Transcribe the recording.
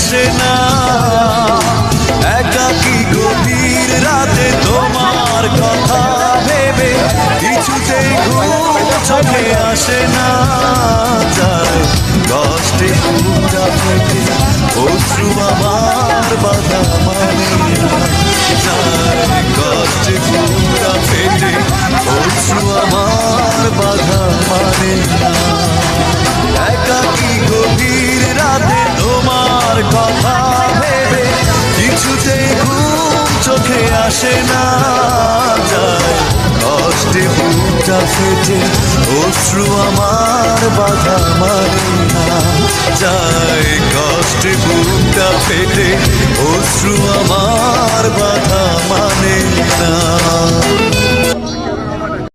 আসে না। একাকী গভীর রাতে তোমার কথা ভেবে কিছুতেই ঘুম চোখে আসে না। যায় কষ্টে বুকটা ফেটে অশ্রু আমার বাধা মানে না। যায় কষ্টে বুকটা ফেটে অশ্রু আমার বাধা মানে না। একাকী গভীর রাতে তোমার কথা ভেবে কিছুতেই ঘুম চোখে আসে না। যায় কষ্টে বুকটা ফেটে অশ্রু আমার বাধা মানে না। যায় কষ্টে বুকটা ফেটে অশ্রু আমার বাধা মানে না।